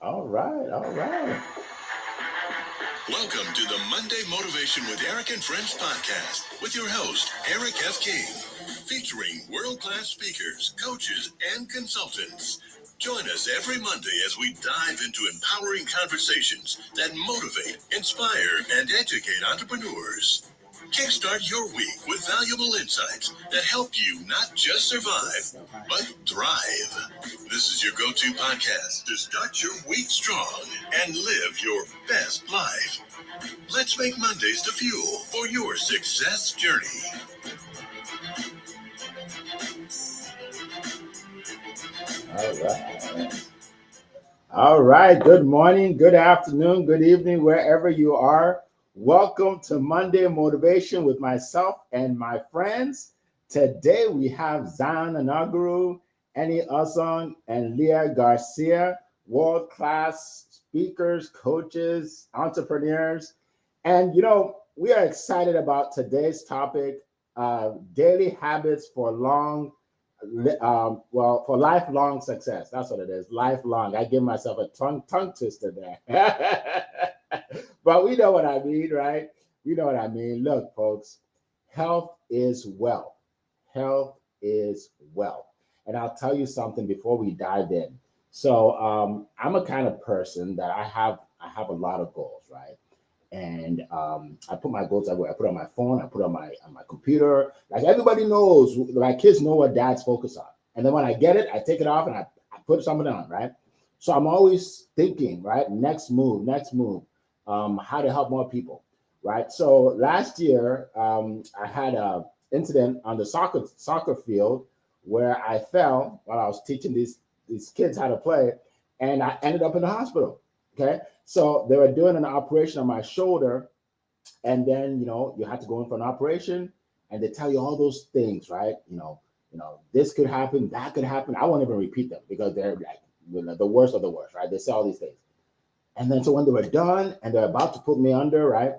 All right, all right. Welcome to the Monday Motivation with Eric and Friends podcast with your host, Eric F. King, featuring world-class speakers, coaches, and consultants. Join us every Monday as we dive into empowering conversations that motivate, inspire, and educate entrepreneurs. Kickstart your week with valuable insights that help you not just survive, but thrive. This is your go-to podcast to start your week strong and live your best life. Let's make Mondays the fuel for your success journey. All right. All right. Good morning, good afternoon, good evening, wherever you are. Welcome to Monday Motivation with myself and my friends. Today we have Zion Anaguru, Annie Osong, and Leah Garcia, world-class speakers, coaches, entrepreneurs. And we are excited about today's topic, daily habits for for lifelong success. That's what it is. Lifelong. I give myself a tongue twister there. But we know what I mean, right? We know what I mean. Look, folks, health is wealth. Health is wealth. And I'll tell you something before we dive in. So I'm a kind of person that I have a lot of goals, right? And I put my goals everywhere. I put it on my phone. I put it on my computer. Like everybody knows, my kids know what dad's focus on. And then when I get it, I take it off and I put something on, right? So I'm always thinking, right? Next move, how to help more people, right? So last year, I had a incident on the soccer field where I fell while I was teaching these kids how to play, and I ended up in the hospital. Okay, so they were doing an operation on my shoulder, and then you have to go in for an operation, and they tell you all those things, right? This could happen, that could happen. I won't even repeat them because they're like the worst of the worst, right? They say all these things, and then so when they were done and they're about to put me under, right?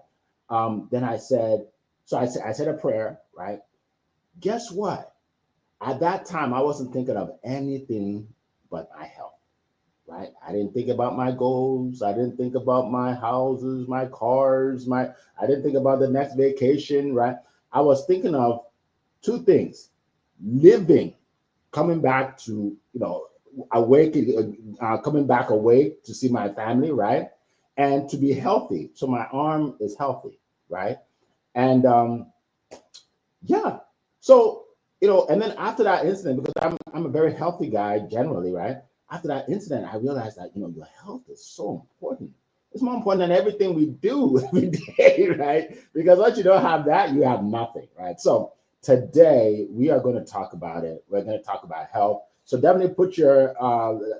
Then I said, I said a prayer, right? Guess what? At that time, I wasn't thinking of anything but my health. Right? I didn't think about my goals. I didn't think about my houses, my cars, I didn't think about the next vacation, right? I was thinking of two things: living, coming back to, awake, coming back awake to see my family, right? And to be healthy. So my arm is healthy, right? And yeah. So, and then after that incident, because I'm a very healthy guy generally, right? After that incident, I realized that, your health is so important. It's more important than everything we do every day, right? Because once you don't have that, you have nothing, right? So today we are going to talk about it. We're going to talk about health. So definitely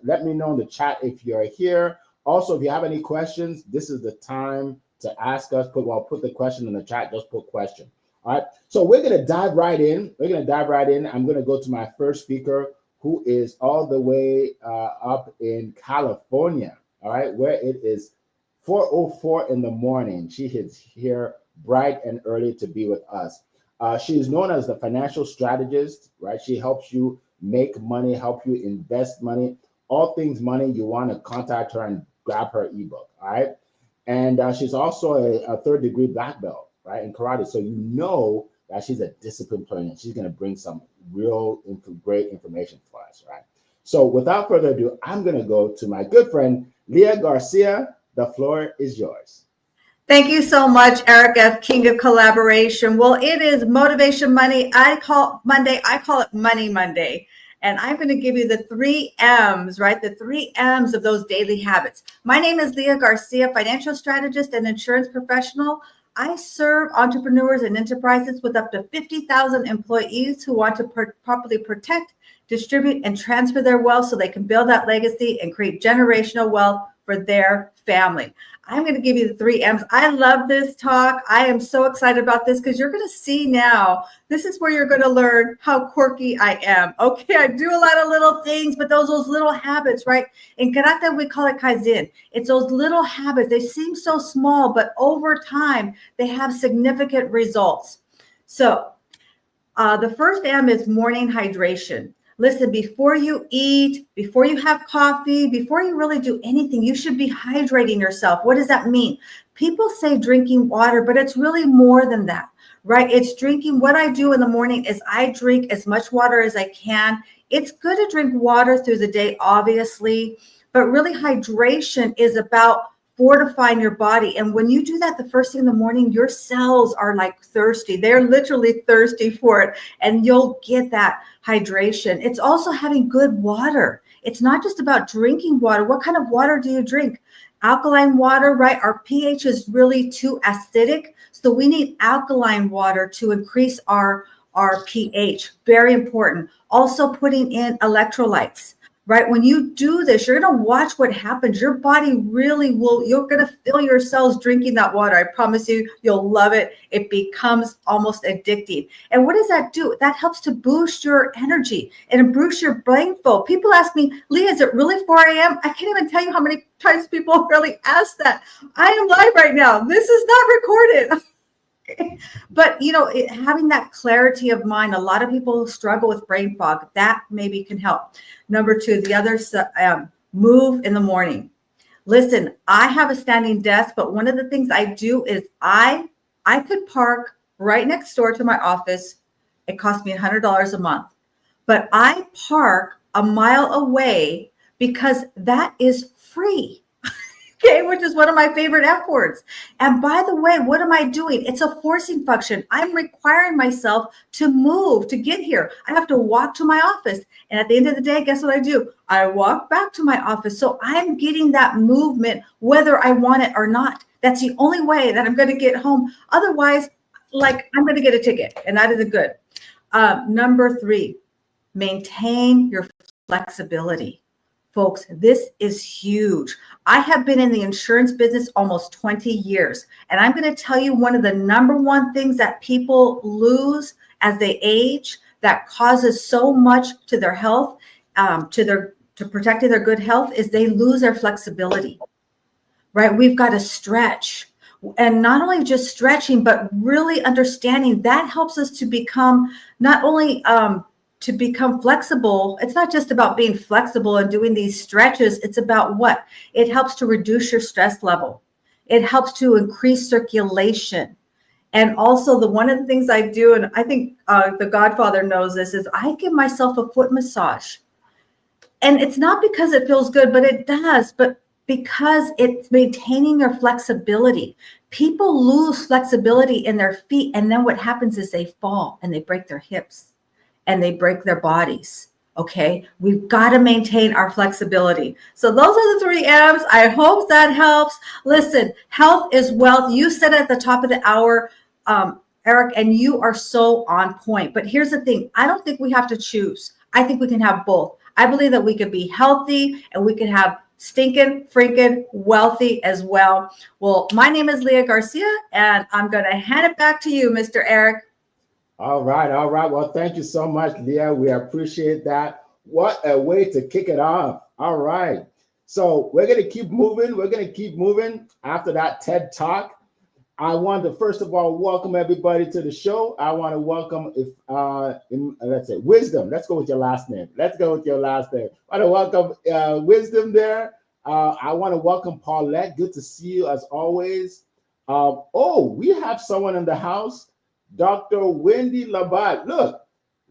let me know in the chat if you're here. Also, if you have any questions, this is the time to ask us. Put the question in the chat. Just put question. All right. So we're going to dive right in. I'm going to go to my first speaker, who is all the way up in California, all right, where it is 4:04 in the morning. She is here bright and early to be with us. She is known as the financial strategist, right? She helps you make money, help you invest money, all things money. You want to contact her and grab her ebook, all right? And she's also a third-degree black belt, right, in karate. So you know that she's a disciplined player, and she's going to bring some great information for us, right? So without further ado, I'm going to go to my good friend, Leah Garcia. The floor is yours. Thank you so much, Eric F. King of Collaboration. Well, it is Motivation Monday. I call it Money Monday. And I'm going to give you the 3 M's, right? The 3 M's of those daily habits. My name is Leah Garcia, financial strategist and insurance professional. I serve entrepreneurs and enterprises with up to 50,000 employees who want to properly protect, distribute, and transfer their wealth so they can build that legacy and create generational wealth for their family. I'm going to give you the 3 M's. I love this talk. I am so excited about this because you're going to see now, this is where you're going to learn how quirky I am. Okay, I do a lot of little things, but those little habits, right? In karate, we call it kaizen. It's those little habits. They seem so small, but over time, they have significant results. So the first M is morning hydration. Listen, before you eat, before you have coffee, before you really do anything, you should be hydrating yourself. What does that mean? People say drinking water, but it's really more than that, right? It's drinking. What I do in the morning is I drink as much water as I can. It's good to drink water through the day, obviously, but really hydration is about fortifying your body. And when you do that the first thing in the morning, your cells are like thirsty. They're literally thirsty for it. And you'll get that hydration. It's also having good water. It's not just about drinking water. What kind of water do you drink? Alkaline water, right? Our pH is really too acidic. So we need alkaline water to increase our pH. Very important. Also putting in electrolytes. Right? When you do this, you're going to watch what happens. Your body really will, you're going to feel your cells drinking that water. I promise you, you'll love it. It becomes almost addicting. And what does that do? That helps to boost your energy and it boosts your brain flow. People ask me, Leah, is it really 4 a.m.? I can't even tell you how many times people really ask that. I am live right now. This is not recorded. But, having that clarity of mind, a lot of people struggle with brain fog. That maybe can help. Number 2, the other, move in the morning. Listen, I have a standing desk, but one of the things I do is I could park right next door to my office. It costs me $100 a month, but I park a mile away because that is free. Okay, which is one of my favorite F words. And by the way, what am I doing? It's a forcing function. I'm requiring myself to move to get here. I have to walk to my office. And at the end of the day, guess what I do? I walk back to my office. So I'm getting that movement, whether I want it or not. That's the only way that I'm going to get home. Otherwise, I'm going to get a ticket, and that isn't good. Number 3, maintain your flexibility. Folks, this is huge. I have been in the insurance business almost 20 years, and I'm going to tell you one of the number one things that people lose as they age that causes so much to their health, to protecting their good health, is they lose their flexibility, right? We've got to stretch. And not only just stretching, but really understanding that helps us to become not only to become flexible. It's not just about being flexible and doing these stretches. It's about what? It helps to reduce your stress level. It helps to increase circulation. And also one of the things I do, and I think the Godfather knows this, is I give myself a foot massage. And it's not because it feels good, but it does, but because it's maintaining your flexibility. People lose flexibility in their feet. And then what happens is they fall and they break their hips. And they break their bodies. Okay, we've got to maintain our flexibility. So those are the 3 M's. I hope that helps. Listen, health is wealth. You said at the top of the hour, Eric, and you are so on point. But here's the thing. I don't think we have to choose. I think we can have both. I believe that we could be healthy and we can have stinking, freaking wealthy as well. Well, my name is Leah Garcia, and I'm going to hand it back to you, Mr. Eric. All right. Well, thank you so much, Leah. We appreciate that. What a way to kick it off. All right. So we're going to keep moving. After that TED Talk, I want to, first of all, welcome everybody to the show. I want to welcome, let's say, Wisdom. Let's go with your last name. I want to welcome Wisdom there. I want to welcome Paulette. Good to see you as always. We have someone in the house. Dr. Wendy Labat. Look,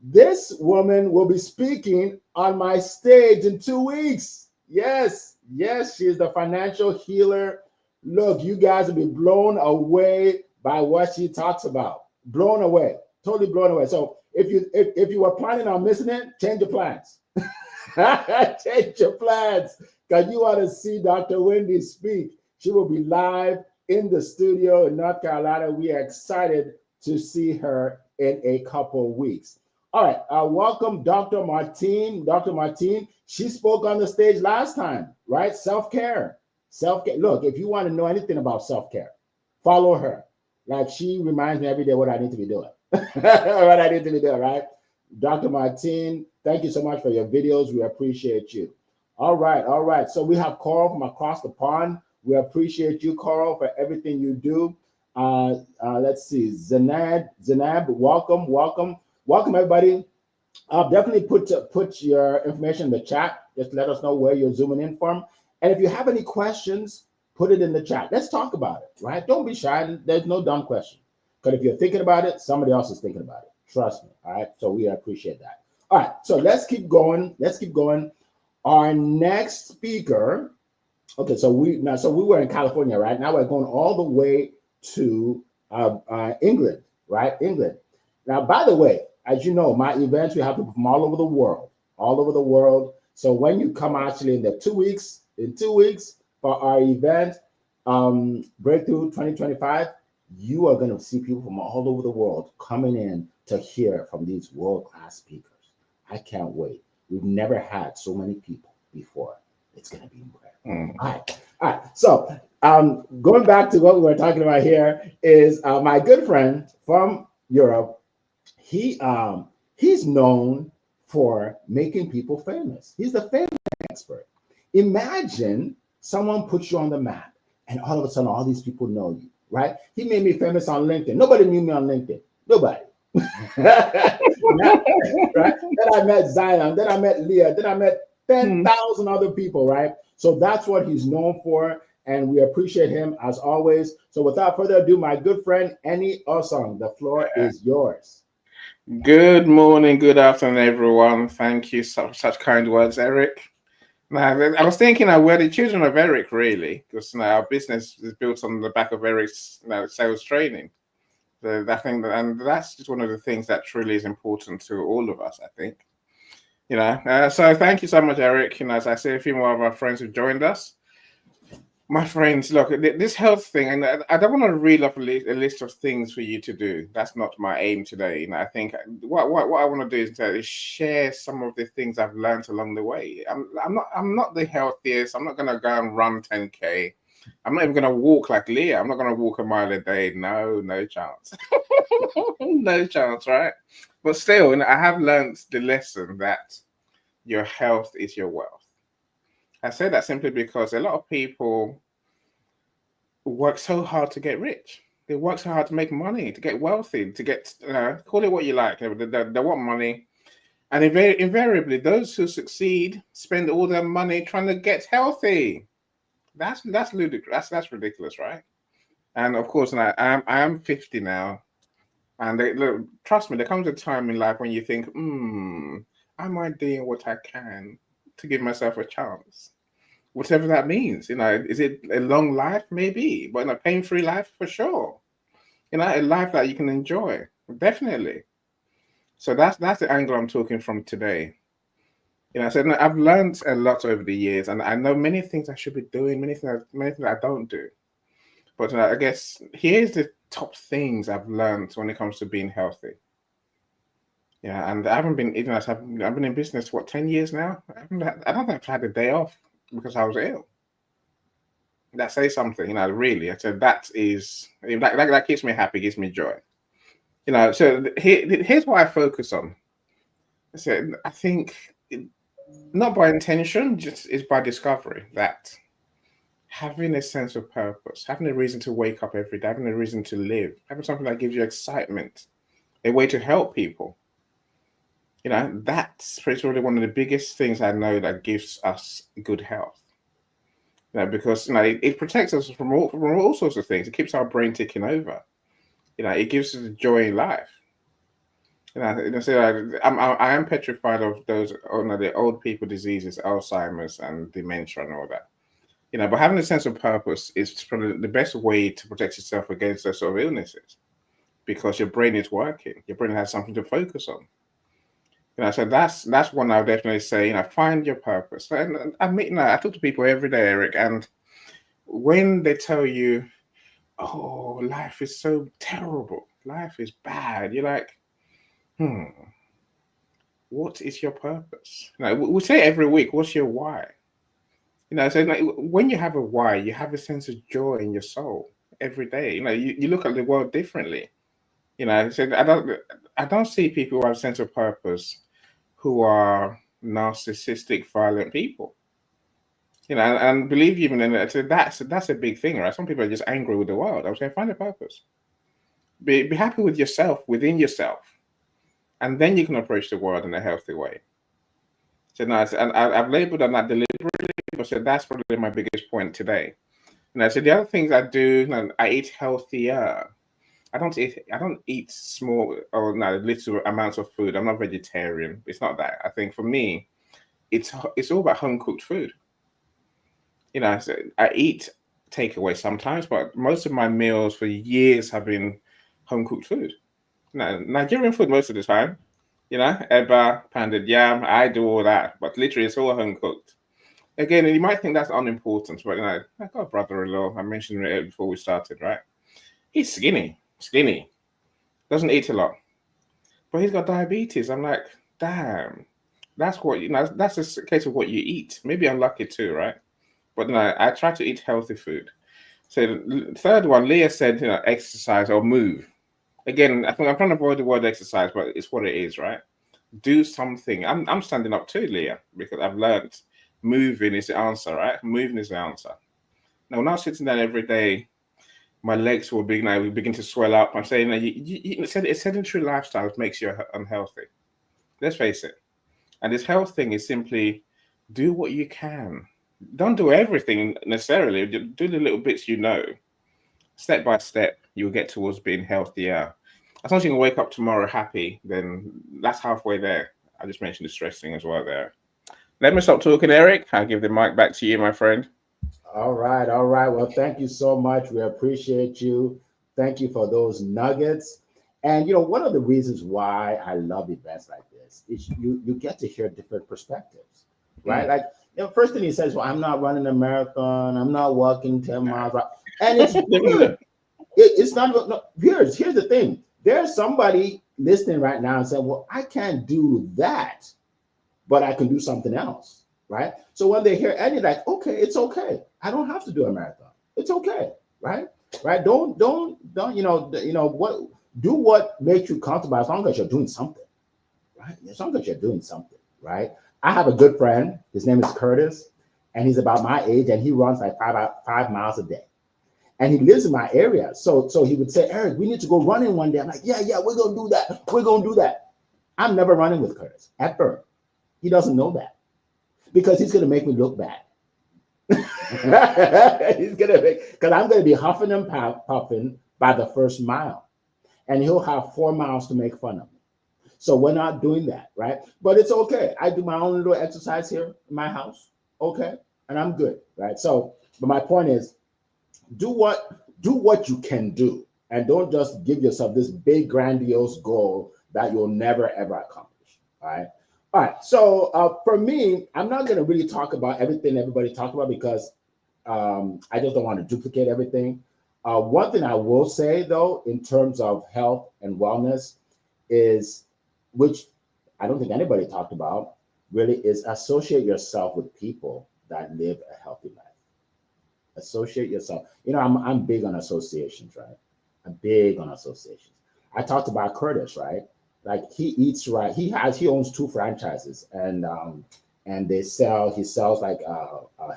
this woman will be speaking on my stage in 2 weeks. Yes, she is the financial healer. Look, you guys will be blown away by what she talks about. Blown away, totally blown away. So if you were planning on missing it, change your plans. Change your plans, because you want to see Dr. Wendy speak. She will be live in the studio in North Carolina. We are excited to see her in a couple of weeks. All right, welcome Dr. Martine. Dr. Martine, she spoke on the stage last time, right? Self-care. Look, if you want to know anything about self-care, follow her. Like, she reminds me every day what I need to be doing. Right? Dr. Martine, thank you so much for your videos. We appreciate you. All right. So we have Coral from across the pond. We appreciate you, Coral, for everything you do. Let's see, Zanab, welcome everybody. Definitely put your information in the chat. Just let us know where you're zooming in from. And if you have any questions, put it in the chat. Let's talk about it, right? Don't be shy. There's no dumb question. Because if you're thinking about it, somebody else is thinking about it. Trust me. All right. So we appreciate that. All right. So let's keep going. Let's keep going. Our next speaker. Okay. So we were in California, right? Now we're going all the way to England, right? England. Now, by the way, as you know, my events, we have people from all over the world, all over the world. So when you come actually in 2 weeks, for our event, Breakthrough 2025, you are going to see people from all over the world coming in to hear from these world-class speakers. I can't wait. We've never had so many people before. It's going to be incredible. All right. So going back to what we were talking about here is my good friend from Europe. He's known for making people famous. He's the famous expert. Imagine someone puts you on the map and all of a sudden all these people know you, right? He made me famous on LinkedIn. Nobody knew me on LinkedIn. Nobody. Right? Then I met Zion. Then I met Leah. Then I met 10,000 other people, right? So that's what he's known for. And we appreciate him as always. So without further ado, my good friend, Eni Osong, the floor is yours. Good morning, good afternoon, everyone. Thank you for such kind words, Eric. Now, I was thinking we're the children of Eric, really, because our business is built on the back of Eric's sales training. And that's just one of the things that truly is important to all of us, I think. So thank you so much, Eric. As I see a few more of our friends who've joined us. My friends, look, this health thing, and I don't want to reel off a list of things for you to do. That's not my aim today. I think what I want to do is share some of the things I've learned along the way. I'm not the healthiest. I'm not going to go and run 10K. I'm not even going to walk like Leah. I'm not going to walk a mile a day. No chance. No chance, right? But still, I have learned the lesson that your health is your wealth. I say that simply because a lot of people work so hard to get rich. They work so hard to make money, to get wealthy, to get, call it what you like. They want money. And invariably, those who succeed spend all their money trying to get healthy. That's ludicrous. That's ridiculous, right? And of course, I am 50 now. And look, trust me, there comes a time in life when you think, am I doing what I can to give myself a chance? Whatever that means, is it a long life? Maybe, but a pain-free life for sure. A life that you can enjoy, definitely. So that's the angle I'm talking from today. So I've learned a lot over the years, and I know many things I should be doing, many things I don't do. But I guess here's the top things I've learned when it comes to being healthy. And I haven't been, I've been in business 10 years now. I don't think I've had a day off because I was ill. That says something, really. I said that keeps me happy, gives me joy. So here's what I focus on. I think not by intention, just is by discovery, that having a sense of purpose, having a reason to wake up every day, having a reason to live, having something that gives you excitement, a way to help people. That's probably one of the biggest things I know that gives us good health. Because it protects us from all sorts of things. It keeps our brain ticking over. It gives us joy in life. So I am petrified of those the old people diseases, Alzheimer's and dementia and all that. But having a sense of purpose is probably the best way to protect yourself against those sort of illnesses, because your brain is working. Your brain has something to focus on. So that's one I'll definitely say. Find your purpose. And I talk to people every day, Eric, and when they tell you, "Oh, life is so terrible, life is bad," you're like, what is your purpose? We say every week, what's your why? So when you have a why, you have a sense of joy in your soul every day. You look at the world differently. So I don't see people who have a sense of purpose who are narcissistic, violent people. And believe you me, that's a big thing, right? Some people are just angry with the world. I was saying, find a purpose. Be happy with yourself, within yourself. and then you can approach the world in a healthy way. So no, and I've labeled on that deliberately, but so that's probably my biggest point today. So the other things I do, I eat healthier. I don't eat small or little amounts of food. I'm not vegetarian. It's not that. I think for me, it's all about home cooked food. So I eat takeaway sometimes, but most of my meals for years have been home cooked food. Nigerian food most of the time. Eba, pounded yam. I do all that, but literally it's all home cooked. Again, you might think that's unimportant, but I got a brother-in-law. I mentioned it before we started, right? He's skinny, doesn't eat a lot, but he's got diabetes. I'm like, damn, that's what that's a case of what you eat. Maybe I'm lucky too, right? But I try to eat healthy food. So the third one, Leah said, exercise or move. Again, I think I'm trying to avoid the word exercise, but it's what it is, right? Do something. I'm standing up too, Leah, because I've learned moving is the answer, right? Moving is the answer. Now, when I was sitting down every day, my legs will begin to swell up. I'm saying a sedentary lifestyle makes you unhealthy. Let's face it. And this health thing is simply do what you can. Don't do everything necessarily. Do the little bits Step by step, you'll get towards being healthier. As long as you can wake up tomorrow happy, then that's halfway there. I just mentioned the stress thing as well there. Let me stop talking, Eric. I'll give the mic back to you, my friend. All right. Well, thank you so much. We appreciate you. Thank you for those nuggets. And one of the reasons why I love events like this is you get to hear different perspectives, right? Like first thing he says, well, I'm not running a marathon, I'm not walking 10 miles, right? And it's good. It's not. No, here's the thing. There's somebody listening right now and saying, well, I can't do that, but I can do something else, right? So when they hear Eddie, like, okay, it's okay. I don't have to do a marathon. It's okay, right? Right? Don't what. Do what makes you comfortable as long as you're doing something, right? As long as you're doing something, right? I have a good friend. His name is Curtis, and he's about my age, and he runs like 5 miles a day. And he lives in my area. So he would say, Eric, we need to go running one day. I'm like, yeah, we're going to do that. We're going to do that. I'm never running with Curtis, ever. He doesn't know that because he's going to make me look bad. Because I'm going to be huffing and puffing by the first mile. And he'll have 4 miles to make fun of me. So we're not doing that, right? But it's okay. I do my own little exercise here in my house, okay? And I'm good, right? So, but my point is, do what you can do, and don't just give yourself this big grandiose goal that you'll never ever accomplish. All right. So for me, I'm not going to really talk about everything everybody talked about because I just don't want to duplicate everything. One thing I will say though, in terms of health and wellness, is, which I don't think anybody talked about, really, is associate yourself with people that live a healthy life. Associate yourself. I'm big on associations, right? I'm big on associations. I talked about Curtis, right? Like he eats right. He owns 2 franchises, and he sells like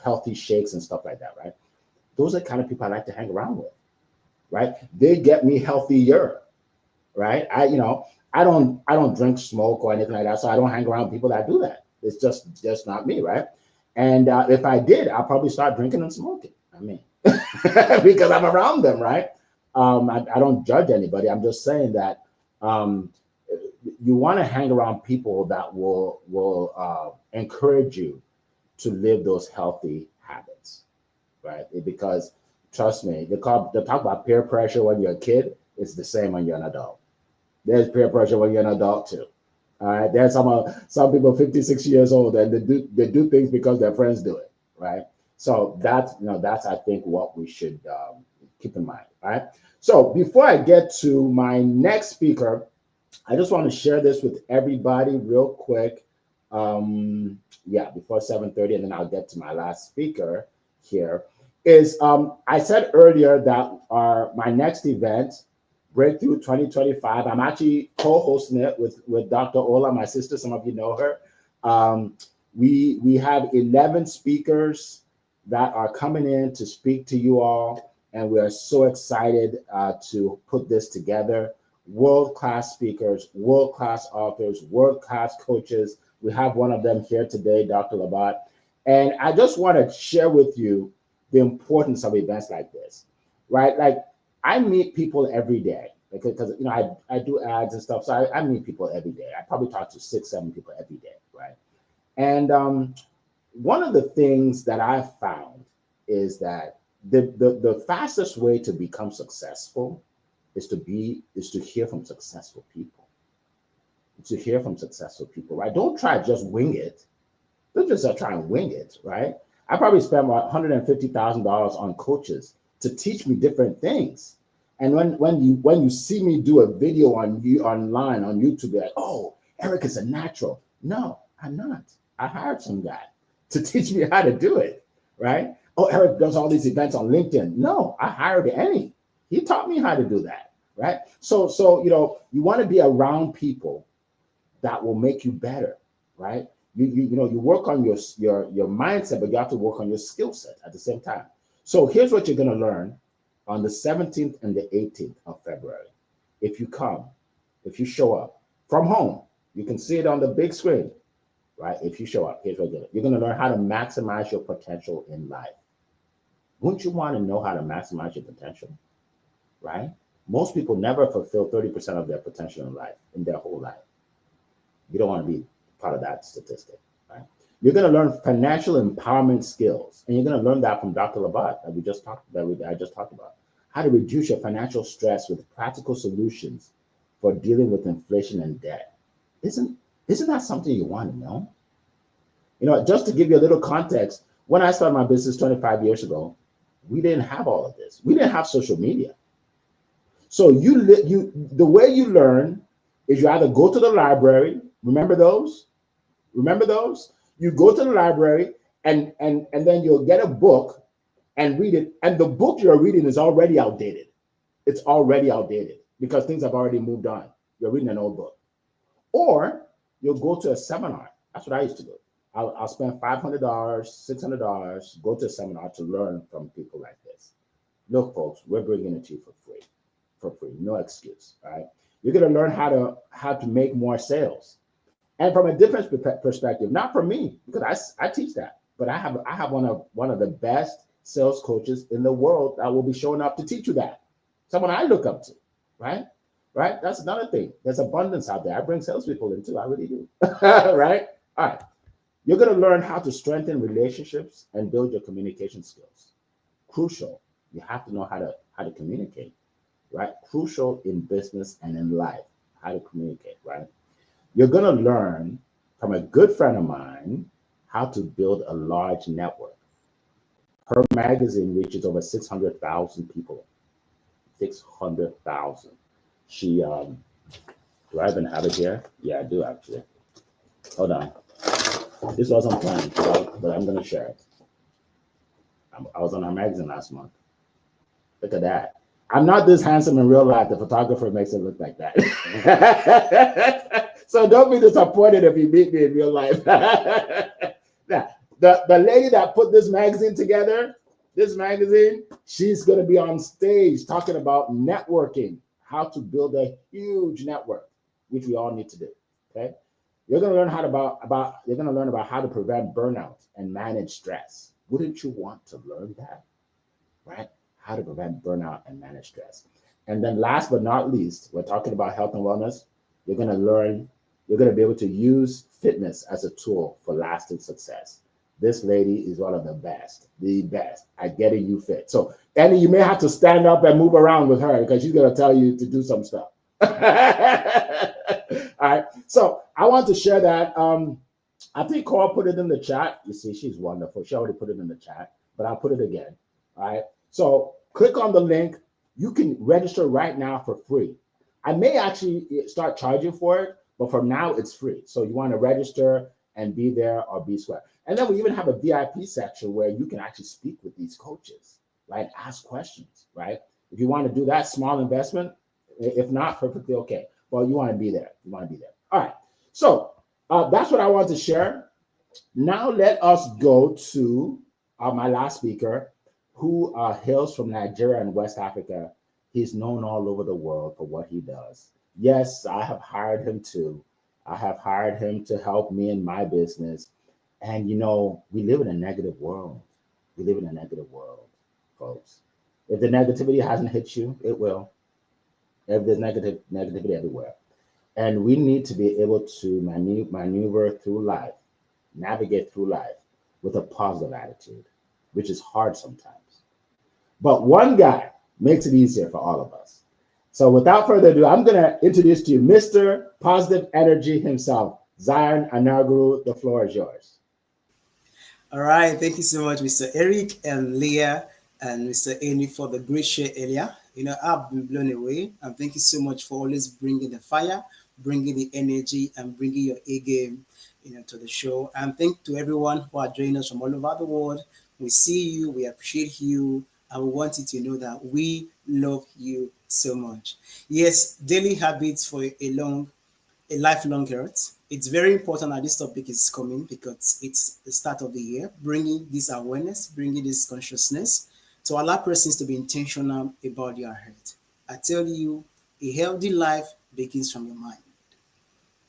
healthy shakes and stuff like that, right? Those are the kind of people I like to hang around with, right? They get me healthier, right? I don't drink, smoke, or anything like that, so I don't hang around people that do that. It's just not me, right? And if I did, I'll probably start drinking and smoking. I mean, because I'm around them, right? I don't judge anybody. I'm just saying that you want to hang around people that will encourage you to live those healthy habits, right? Because trust me, they talk about peer pressure when you're a kid. It's the same when you're an adult. There's peer pressure when you're an adult too. All right. There's some people 56 years old and they do things because their friends do it, right? So that's I think what we should keep in mind, right? So before I get to my next speaker, I just want to share this with everybody real quick. Before 7:30, and then I'll get to my last speaker here. Is I said earlier that my next event, Breakthrough 2025, I'm actually co-hosting it with Dr. Ola, my sister. Some of you know her. We have 11 speakers that are coming in to speak to you all, and we are so excited to put this together. world-class speakers, world-class authors, world-class coaches. We have one of them here today, Dr. Labat. And I just want to share with you the importance of events like this, right? Like I meet people every day because I do ads and stuff. So I meet people every day. I probably talk to 6-7 people every day, right? And one of the things that I've found is that the fastest way to become successful is to hear from successful people. To hear from successful people, right? Don't try to just wing it. Don't just try and wing it, right? I probably spent about $150,000 on coaches to teach me different things. And when you see me do a video online on YouTube, you're like, oh, Eric is a natural. No, I'm not. I hired some guy to teach me how to do it, right? Oh, Eric does all these events on LinkedIn. No, I hired Annie. He taught me how to do that, right? So you want to be around people that will make you better, right? You work on your mindset, but you have to work on your skill set at the same time. So here's what you're going to learn on the 17th and the 18th of February. If you show up from home, you can see it on the big screen, right? If you show up, here's what you're going to learn how to maximize your potential in life. Wouldn't you want to know how to maximize your potential, right? Most people never fulfill 30% of their potential in life, in their whole life. You don't want to be part of that statistic, right? You're going to learn financial empowerment skills, and you're going to learn that from Dr. Labat that I just talked about. How to reduce your financial stress with practical solutions for dealing with inflation and debt. Isn't that something you want to know? Just to give you a little context, when I started my business 25 years ago, we didn't have all of this. We didn't have social media. So the way you learn is you either go to the library. Remember those? You go to the library and then you'll get a book and read it. And the book you're reading is already outdated. It's already outdated because things have already moved on. You're reading an old book. Or you'll go to a seminar. That's what I used to do. I'll spend $500, $600, go to a seminar to learn from people like this. Look, folks, we're bringing it to you for free, no excuse, right? You're going to learn how to make more sales. And from a different perspective, not from me, because I teach that, but I have one of the best sales coaches in the world that will be showing up to teach you that. Someone I look up to, right? Right? That's another thing. There's abundance out there. I bring salespeople in too. I really do. Right? All right. You're going to learn how to strengthen relationships and build your communication skills. Crucial. You have to know how to communicate, right? Crucial in business and in life, how to communicate, right? You're going to learn from a good friend of mine how to build a large network. Her magazine reaches over 600,000 people. 600,000. She, do I even have it here? Yeah, I do actually. Hold on. This wasn't planned, but I'm going to share it. I was on her magazine last month. Look at that. I'm not this handsome in real life. The photographer makes it look like that. So don't be disappointed if you meet me in real life. Now, the lady that put this magazine together, she's going to be on stage talking about networking, how to build a huge network, which we all need to do. Okay, you're going to learn about how to prevent burnout and manage stress. Wouldn't you want to learn that, right? How to prevent burnout and manage stress. And then last but not least, we're talking about health and wellness. You're going to be able to use fitness as a tool for lasting success. This lady is one of the best at getting you fit. So Annie, you may have to stand up and move around with her because she's going to tell you to do some stuff. All right. So I want to share that. I think Cora put it in the chat. You see, she's wonderful. She already put it in the chat, but I'll put it again. All right. So click on the link. You can register right now for free. I may actually start charging for it, but for now it's free. So you want to register and be there or be square. And then we even have a VIP section where you can actually speak with these coaches, right? Ask questions, right? If you want to do that small investment, if not, perfectly okay. Well, you want to be there. All right. So that's what I want to share. Now let us go to my last speaker, who hails from Nigeria and West Africa. He's known all over the world for what he does. Yes, I have hired him too. I have hired him to help me in my business. And we live in a negative world. We live in a negative world, folks. If the negativity hasn't hit you, it will. If there's negativity everywhere. And we need to be able to maneuver through life, navigate through life with a positive attitude, which is hard sometimes. But one guy makes it easier for all of us. So without further ado, I'm going to introduce to you Mr. Positive Energy himself, Zion Anarguru. The floor is yours. All right, thank you so much, Mr. Eric and Leah and Mr. Amy for the great share earlier. I've been blown away, and thank you so much for always bringing the fire, bringing the energy, and bringing your A game, to the show. And thank to everyone who are joining us from all over the world. We see you, we appreciate you, and we want you to know that we love you so much. Yes, daily habits for a lifelong health. It's very important that this topic is coming because it's the start of the year, bringing this awareness, bringing this consciousness to allow persons to be intentional about their health. I tell you, a healthy life begins from your mind.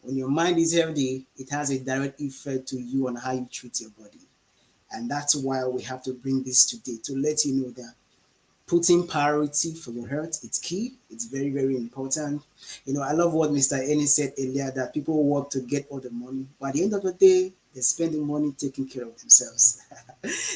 When your mind is healthy, it has a direct effect to you on how you treat your body. And that's why we have to bring this today to let you know that putting priority for your health, it's key. It's very, very important. I love what Mr. Ennis said earlier, that people work to get all the money. But at the end of the day, they're spending money taking care of themselves.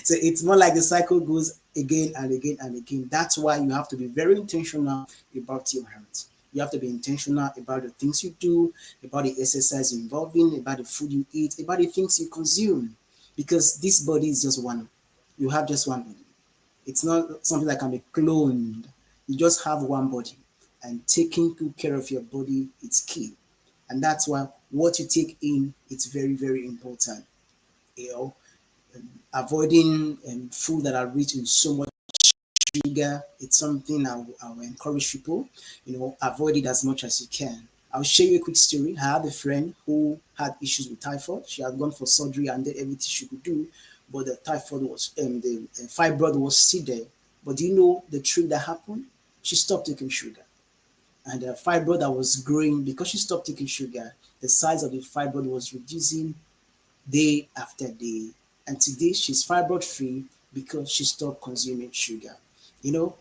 So it's more like the cycle goes again and again and again. That's why you have to be very intentional about your health. You have to be intentional about the things you do, about the exercise you involve in, about the food you eat, about the things you consume. Because this body is just one. You have just one body. It's not something that can be cloned. You just have one body, and taking good care of your body is key. And that's why what you take in, it's very, very important. You know, avoiding food that are rich in so much sugar, it's something I will encourage people, avoid it as much as you can. I'll share you a quick story. I had a friend who had issues with typhoid. She had gone for surgery and did everything she could do, but the typhoid was, the fibroid was still there. But do you know the trick that happened? She stopped taking sugar. And the fibroid that was growing, because she stopped taking sugar, the size of the fibroid was reducing day after day. And today she's fibroid free because she stopped consuming sugar. You know,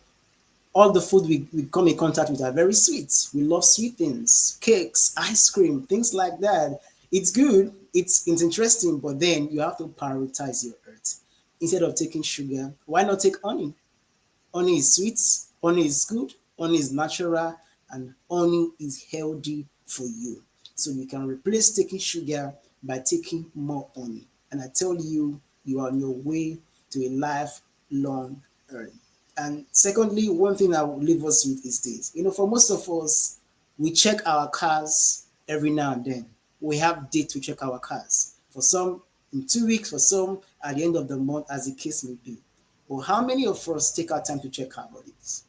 all the food we come in contact with are very sweet. We love sweet things, cakes, ice cream, things like that. It's good, it's interesting, but then you have to prioritize your earth. Instead of taking sugar, why not take honey? Honey is sweet, honey is good, honey is natural, and honey is healthy for you. So you can replace taking sugar by taking more honey. And I tell you, you are on your way to a lifelong earth. And secondly, one thing I will leave us with is this. For most of us, we check our cars every now and then. We have date to check our cars. For some, in 2 weeks, for some, at the end of the month, as the case may be. But how many of us take our time to check our bodies?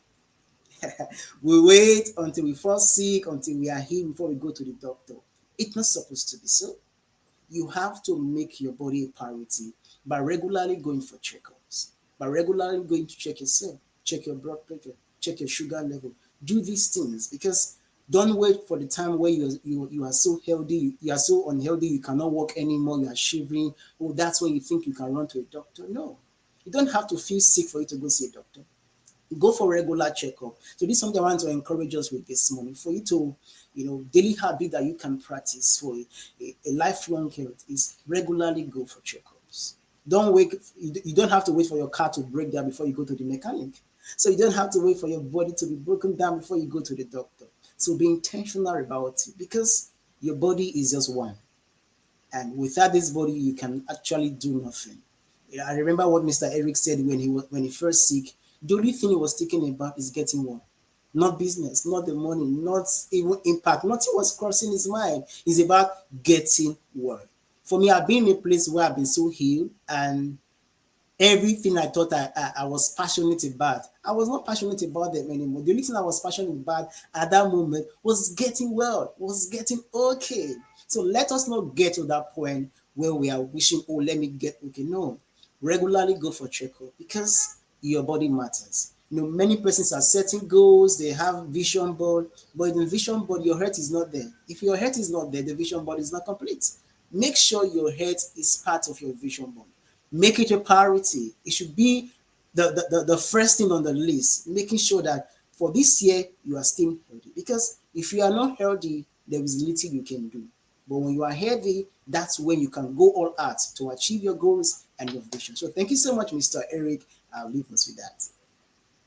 We wait until we fall sick, until we are healed before we go to the doctor. It's not supposed to be so. You have to make your body a priority by regularly going for checkups, by regularly going to check yourself, check your blood pressure, check your sugar level. Do these things because don't wait for the time where you are so healthy, you are so unhealthy, you cannot walk anymore, you are shivering. Oh, that's when you think you can run to a doctor. No, you don't have to feel sick for you to go see a doctor. Go for regular checkup. So this is something I want to encourage us with this morning for you to, daily habit that you can practice for a lifelong health is regularly go for checkups. Don't wait. You don't have to wait for your car to break down before you go to the mechanic. So you don't have to wait for your body to be broken down before you go to the doctor. So be intentional about it because your body is just one. And without this body, you can actually do nothing. I remember what Mr. Eric said when he first sick. The only thing he was thinking about is getting one. Not business, not the money, not even impact. Nothing was crossing his mind. It's about getting one. For me, I've been in a place where I've been so healed and everything I thought I was passionate about, I was not passionate about them anymore. The only thing I was passionate about at that moment was getting well, was getting okay. So let us not get to that point where we are wishing, oh, let me get okay. No, regularly go for checkup because your body matters. Many persons are setting goals, they have vision board, but in the vision board, your heart is not there. If your heart is not there, the vision board is not complete. Make sure your heart is part of your vision board. Make it a priority. It should be the first thing on the list, making sure that for this year you are still healthy. Because if you are not healthy, there is little you can do. But when you are healthy, that's when you can go all out to achieve your goals and your vision. So thank you so much, Mr. Eric. I'll leave us with that.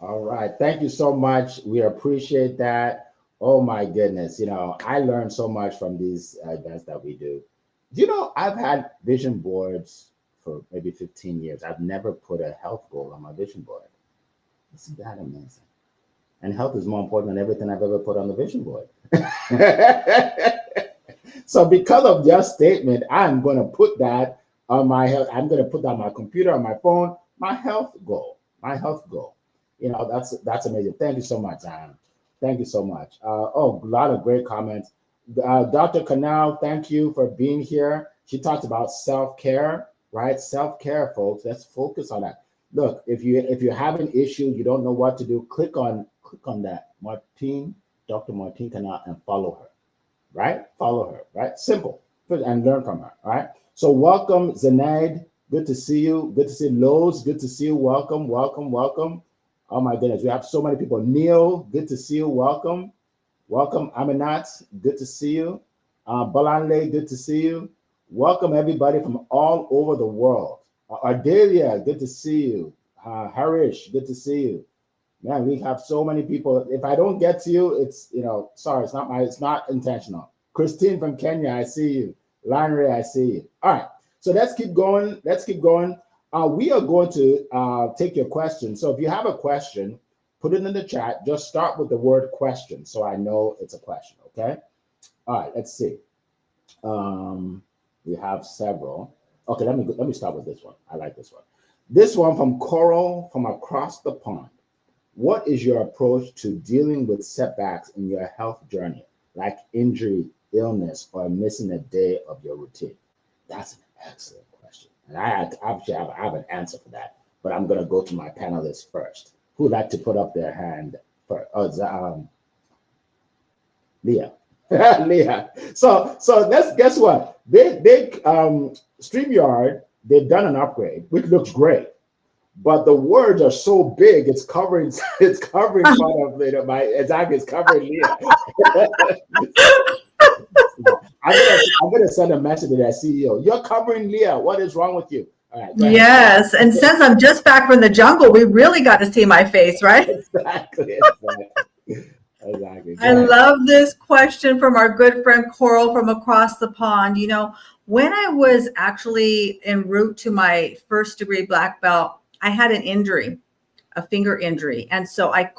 All right. Thank you so much. We appreciate that. Oh my goodness. I learned so much from these events that we do. I've had vision boards for maybe 15 years. I've never put a health goal on my vision board. Isn't that amazing? And health is more important than everything I've ever put on the vision board. So because of your statement, I'm going to put that on my health. I'm going to put that on my computer, on my phone, my health goal. That's amazing. Thank you so much, Anne. Thank you so much. A lot of great comments. Dr. Canal, thank you for being here. She talked about self-care, right? Self-care, folks. Let's focus on that. Look, if you have an issue, you don't know what to do, click on that Dr. Martine Canal, and follow her, right? Follow her, right? Simple, and learn from her, all right? So welcome, Zenaid. Good to see you. Good to see Lowe's. Good to see you. Welcome, welcome, welcome. Oh my goodness, we have so many people. Neil, good to see you. Welcome. Welcome, Aminat. Good to see you. Balanle, good to see you. Welcome everybody from all over the world. Ardelia, good to see you. Harish, good to see you. Man, we have so many people. If I don't get to you, it's sorry, it's not intentional. Christine from Kenya, I see you. Lanre, I see you. All right, so let's keep going. We are going to take your questions. So if you have a question, put it in the chat. Just start with the word question so I know it's a question, okay? All right, let's see. We have several. Okay, let me start with this one. I like this one. This one from Coral from across the pond. What is your approach to dealing with setbacks in your health journey, like injury, illness, or missing a day of your routine? That's an excellent question. And I have an answer for that, but I'm going to go to my panelists first. Who would like to put up their hand first? Leah. Leah. So let's guess what? They StreamYard, they've done an upgrade, which looks great. But the words are so big, it's covering part of it. It's covering Leah. I'm gonna send a message to that CEO. You're covering Leah. What is wrong with you? All right, yes, and since I'm just back from the jungle, we really got to see my face, right? Exactly. I love this question from our good friend Coral from across the pond. When I was actually en route to my first degree black belt, I had an injury, a finger injury. And so I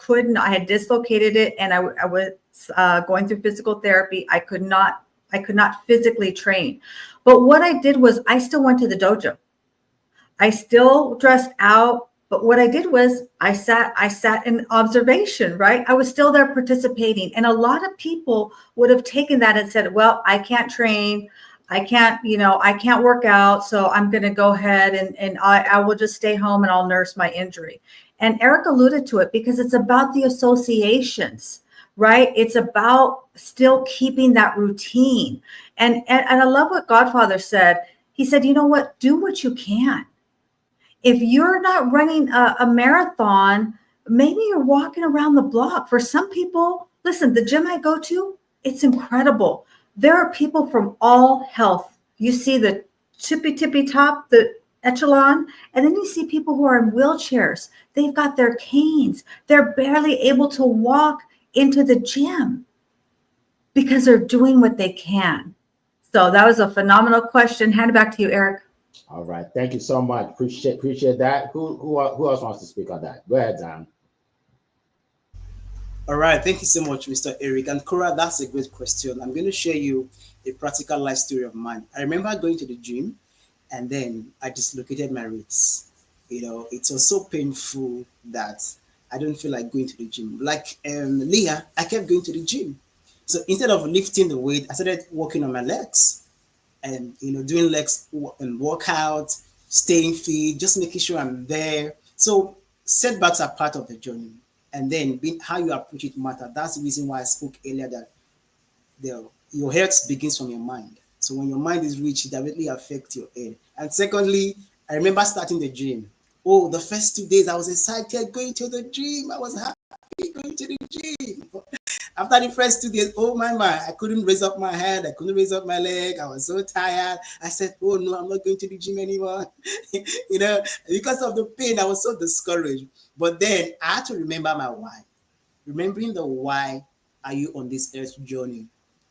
had dislocated it, and I was going through physical therapy. I could not physically train. But what I did was I still went to the dojo. I still dressed out. But what I did was I sat in observation, right? I was still there participating. And a lot of people would have taken that and said, well, I can't train. I can't work out. So I'm going to go ahead and I will just stay home and I'll nurse my injury. And Eric alluded to it because it's about the associations, right? It's about still keeping that routine. And I love what Godfather said. He said, you know what? Do what you can. If you're not running a marathon, maybe you're walking around the block. For some people, listen, the gym I go to, it's incredible. There are people from all health. You see the tippy top, the echelon, and then you see people who are in wheelchairs. They've got their canes. They're barely able to walk into the gym because they're doing what they can. So that was a phenomenal question. Hand it back to you, Eric. All right. Thank you so much. Appreciate that. Who else wants to speak on that? Go ahead, Dan. All right, thank you so much, Mr. Eric. And Cora, that's a great question. I'm going to share you a practical life story of mine. I remember going to the gym and then I dislocated my wrists. It was so painful that I don't feel like going to the gym. Like Leah, I kept going to the gym. So instead of lifting the weight, I started working on my legs and, doing legs and workout, staying fit, just making sure I'm there. So setbacks are part of the journey, and then how you approach it matter. That's the reason why I spoke earlier that your health begins from your mind. So when your mind is rich, it directly affects your head. And secondly, I remember starting the gym. Oh, the first 2 days I was excited going to the gym. I was happy going to the gym. After the first 2 days, oh my, I couldn't raise up my hand. I couldn't raise up my leg. I was so tired. I said, oh no, I'm not going to the gym anymore. Because of the pain, I was so discouraged. But then I had to remember my why. Remembering the why are you on this earth journey?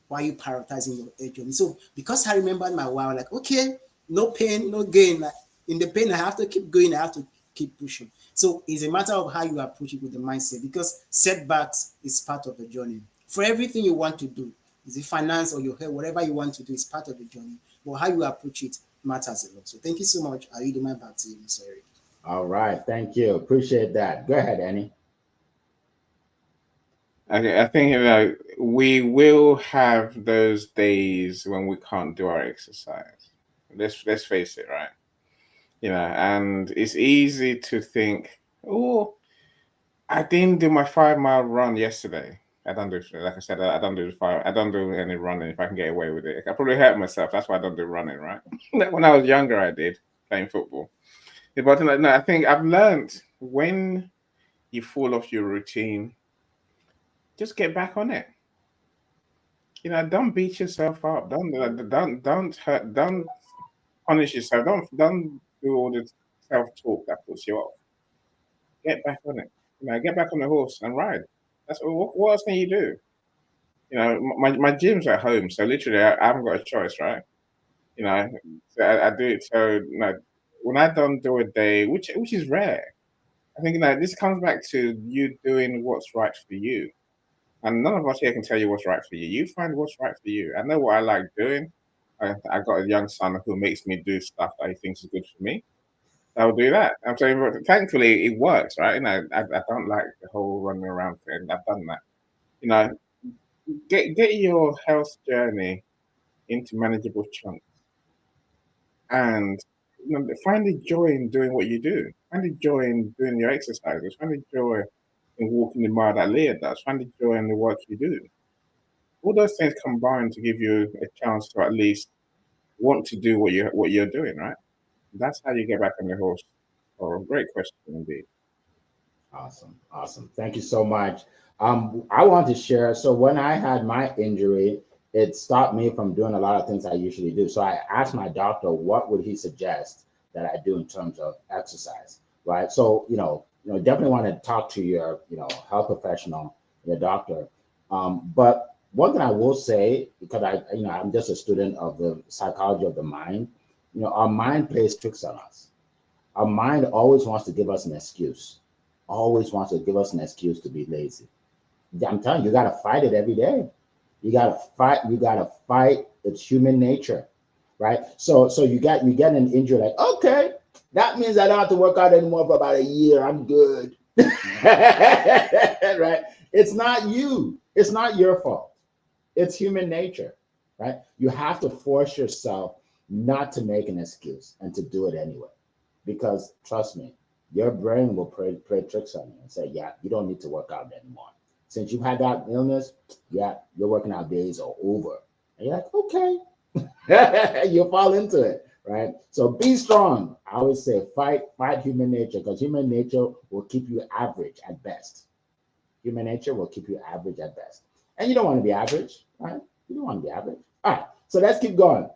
Why are you prioritizing your earth journey? So because I remembered my why, I'm like, okay, no pain, no gain. Like, in the pain, I have to keep going. I have to keep pushing. So it's a matter of how you approach it with the mindset, because setbacks is part of the journey. For everything you want to do, is it finance or your health, whatever you want to do is part of the journey. But how you approach it matters a lot. So thank you so much. I yield my back to you, Mr. Eric. All right. Thank you. Appreciate that. Go ahead, Annie. I think we will have those days when we can't do our exercise. Let's face it, right? And it's easy to think, oh, I didn't do my 5-mile run yesterday. I don't do, like I said, I don't do any running if I can get away with it. I probably hurt myself. That's why I don't do running, right? When I was younger, I did, playing football. But no, I think I've learned when you fall off your routine, just get back on it. Don't beat yourself up. Don't hurt. Don't punish yourself. Don't do all the self-talk that puts you off. Get back on it. Get back on the horse and ride. That's what else can you do? My gym's at home, so literally I haven't got a choice, right? So I do it. So when I don't do a day, which is rare, I think this comes back to you doing what's right for you. And none of us here can tell you what's right for you. You find what's right for you. I know what I like doing. I got a young son who makes me do stuff that he thinks is good for me. I'll do that. I'm saying, thankfully, it works, right? I don't like the whole running around thing. I've done that. Get your health journey into manageable chunks, and find the joy in doing what you do. Find the joy in doing your exercises. Find the joy in walking the mile that Leah does. Find the joy in the work you do. All those things combine to give you a chance to at least want to do what you're doing, right? That's how you get back on the horse. Oh, great question indeed. Awesome. Thank you so much. I want to share. So when I had my injury, it stopped me from doing a lot of things I usually do. So I asked my doctor, what would he suggest that I do in terms of exercise, right? So definitely want to talk to your health professional, your doctor. But one thing I will say, because I'm just a student of the psychology of the mind. Our mind plays tricks on us. Our mind always wants to give us an excuse. Always wants to give us an excuse to be lazy. I'm telling you, you got to fight it every day. You got to fight. It's human nature, right? So you get an injury, like, okay, that means I don't have to work out anymore for about a year. I'm good. Right? It's not you. It's not your fault. It's human nature, right? You have to force yourself not to make an excuse and to do it anyway. Because trust me, your brain will play tricks on you and say, yeah, you don't need to work out anymore. Since you've had that illness, yeah, your working out days are over. And you're like, okay. You fall into it, right? So be strong. I always say fight human nature, because human nature will keep you average at best. Human nature will keep you average at best. And you don't want to be average, right? You don't want to be average. All right, so let's keep going.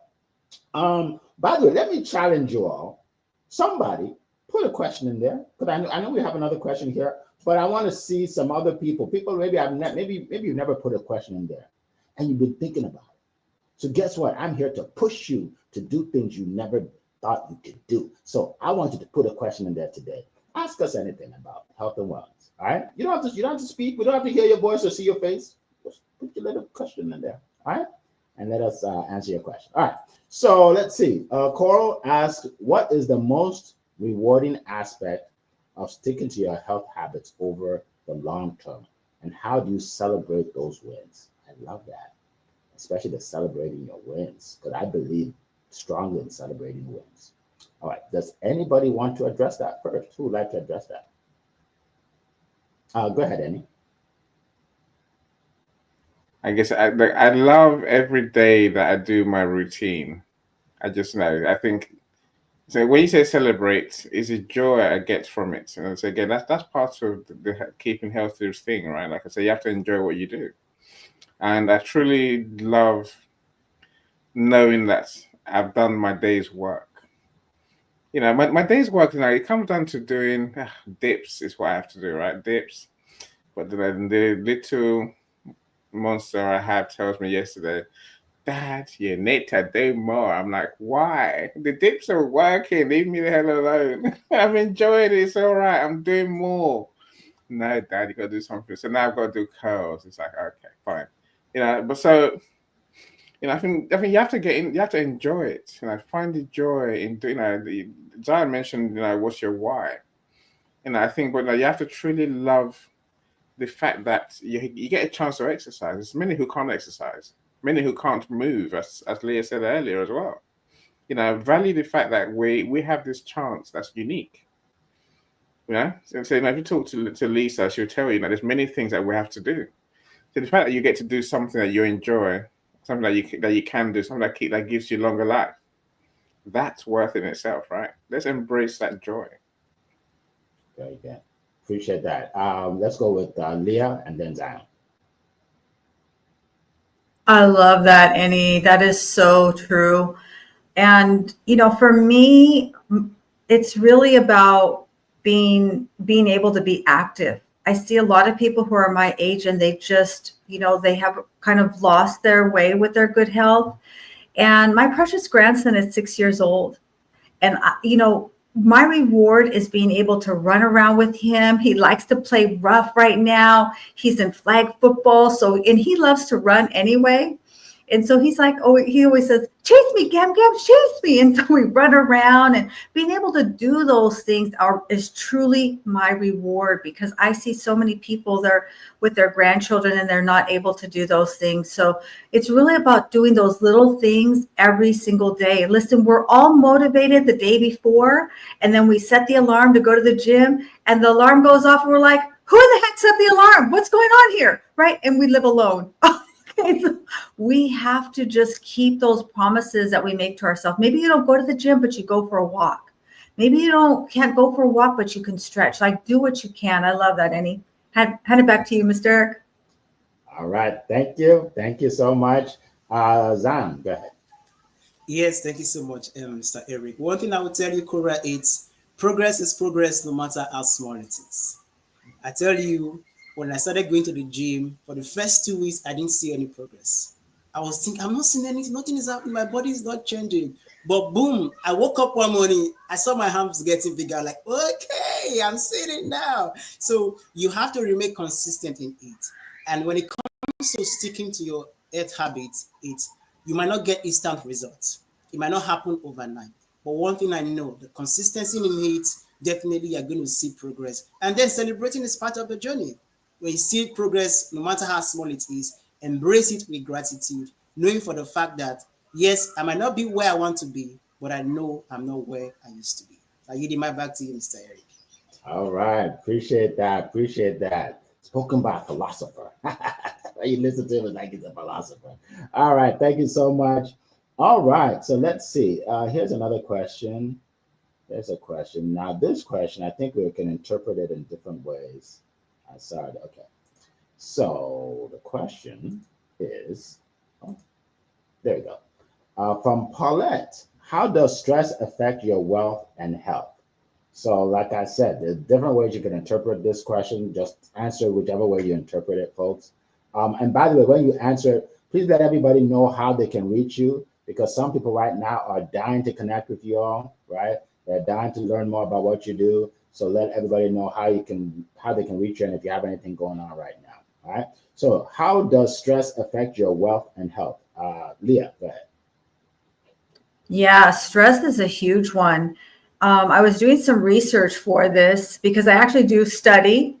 By the way, let me challenge you all. Somebody put a question in there, because I know we have another question here, but I want to see some other people. People maybe you've never put a question in there, and you've been thinking about it. So guess what? I'm here to push you to do things you never thought you could do. So I want you to put a question in there today. Ask us anything about health and wellness. All right? You don't have to speak. We don't have to hear your voice or see your face. Just put your little question in there. All right? And let us answer your question. All right. So let's see. Coral asks, what is the most rewarding aspect of sticking to your health habits over the long term? And how do you celebrate those wins? I love that, especially the celebrating your wins, because I believe strongly in celebrating wins. All right. Does anybody want to address that first? Who would like to address that? Go ahead, Annie. I guess I love every day that I do my routine. I just know. I think so. When you say celebrate, is a joy I get from it, and so again, that's part of the keeping healthy thing, right? Like I say, you have to enjoy what you do, and I truly love knowing that I've done my day's work. You know, my day's work, it comes down to doing dips is what I have to do, right? Dips. But then the little monster I have tells me yesterday, Dad, you need to do more. I'm like, why? The dips are working. Leave me the hell alone. I'm enjoying it. It's all right. I'm doing more. No, Dad, you got to do something. So now I've got to do curls. It's like, okay, fine. But so I think you have to get in. You have to enjoy it. Find the joy in doing. Zion mentioned, what's your why? I think, but you have to truly love the fact that you get a chance to exercise. There's many who can't exercise, many who can't move, as Leah said earlier as well. Value the fact that we have this chance that's unique. So if you talk to Lisa, she'll tell you that there's many things that we have to do. So the fact that you get to do something that you enjoy, something that you can do, something that gives you longer life, that's worth it in itself, right? Let's embrace that joy. Very good. Appreciate that. Let's go with Leah and then Zion. I love that, Annie. That is so true. And, for me, it's really about being able to be active. I see a lot of people who are my age and they just, they have kind of lost their way with their good health. And my precious grandson is 6 years old. And, my reward is being able to run around with him. He likes to play rough right now. He's in flag football. And he loves to run anyway. And so he's like, he always says, chase me, Gam, chase me. And so we run around, and being able to do those things is truly my reward, because I see so many people there with their grandchildren and they're not able to do those things. So it's really about doing those little things every single day. Listen, we're all motivated the day before, and then we set the alarm to go to the gym, and the alarm goes off and we're like, who the heck set the alarm? What's going on here? Right? And we live alone. So we have to just keep those promises that we make to ourselves. Maybe you don't go to the gym, but you go for a walk. Maybe you can't go for a walk, but you can stretch. Like, do what you can. I love that, Annie. Hand it back to you, Mr. Eric. All right. Thank you. Thank you so much. Zion, go ahead. Yes, thank you so much, Mr. Eric. One thing I will tell you, Cora, it's progress is progress no matter how small it is. I tell you, when I started going to the gym, for the first 2 weeks, I didn't see any progress. I was thinking, I'm not seeing anything, nothing is happening, my body is not changing. But boom, I woke up one morning, I saw my arms getting bigger, like, okay, I'm seeing it now. So you have to remain consistent in it. And when it comes to sticking to your health habits, you might not get instant results. It might not happen overnight. But one thing I know, the consistency in it, definitely you're going to see progress. And then celebrating is part of the journey. When you see progress, no matter how small it is, embrace it with gratitude, knowing for the fact that, yes, I might not be where I want to be, but I know I'm not where I used to be. I yield my back to you, Mr. Eric. All right. Appreciate that. Appreciate that. Spoken by a philosopher. You listen to him like he's a philosopher. All right. Thank you so much. All right. So let's see. Here's another question. There's a question. Now, this question, I think we can interpret it in different ways. Sorry. Okay. So the question is, there we go. From Paulette, how does stress affect your wealth and health? So like I said, there's different ways you can interpret this question. Just answer whichever way you interpret it, folks. And by the way, when you answer, please let everybody know how they can reach you, because some people right now are dying to connect with you all, right? They're dying to learn more about what you do. So let everybody know how they can reach you, and if you have anything going on right now. All right. So how does stress affect your wealth and health? Leah, go ahead. Yeah, stress is a huge one. I was doing some research for this because I actually do study.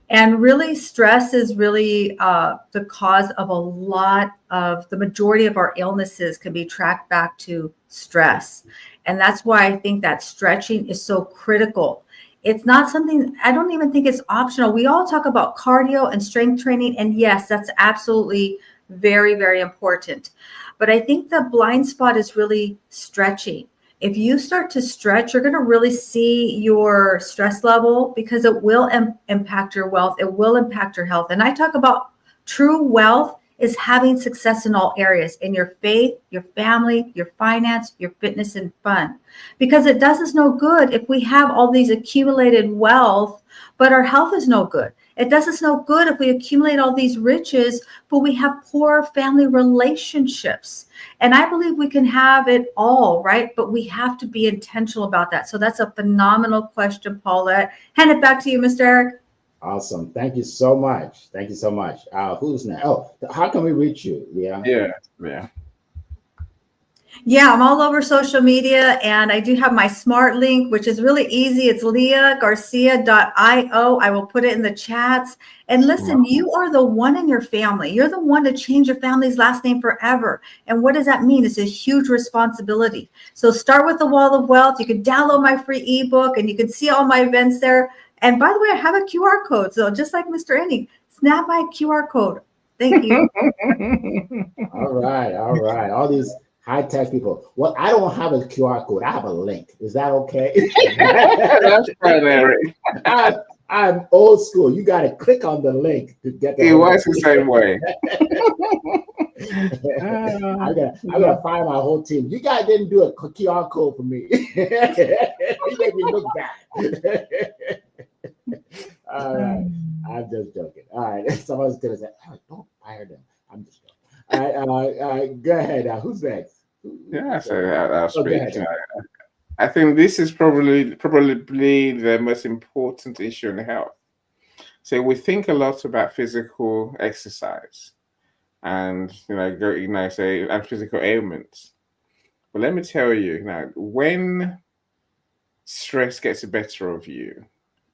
And really, stress is really the cause of a lot of the majority of our illnesses can be tracked back to stress. And that's why I think that stretching is so critical. It's not something, I don't even think it's optional. We all talk about cardio and strength training, and yes, that's absolutely very, very important. But I think the blind spot is really stretching. If you start to stretch, you're going to really see your stress level, because it will impact your wealth. It will impact your health. And I talk about true wealth is having success in all areas, in your faith, your family, your finance, your fitness, and fun. Because it does us no good if we have all these accumulated wealth, but our health is no good. It does us no good if we accumulate all these riches, but we have poor family relationships. And I believe we can have it all, right? But we have to be intentional about that. So that's a phenomenal question, Paulette. Hand it back to you, Mr. Eric. Awesome. Thank you so much. Thank you so much. Who's next? Oh, how can we reach you? Yeah. Yeah, I'm all over social media, and I do have my smart link, which is really easy. It's leahgarcia.io. I will put it in the chats. And listen, you are the one in your family. You're the one to change your family's last name forever. And what does that mean? It's a huge responsibility. So start with the Wall of Wealth. You can download my free ebook, and you can see all my events there. And by the way, I have a QR code. So just like Mr. Enning, snap my QR code. Thank you. All right. All these high-tech people. Well, I don't have a QR code. I have a link. Is that okay? That's right, Eric. I'm old school. You got to click on the link to get the. It works the same way. I gotta find my whole team. You guys didn't do a QR code for me. You make me look bad. All right, I'm just joking. All right, someone's gonna say, oh, "Don't fire them." I'm just joking. All right, go ahead. Who's next? Yeah, so I'll speak. I think this is probably the most important issue in health. So we think a lot about physical exercise, and say and physical ailments. But let me tell you now, when stress gets the better of you,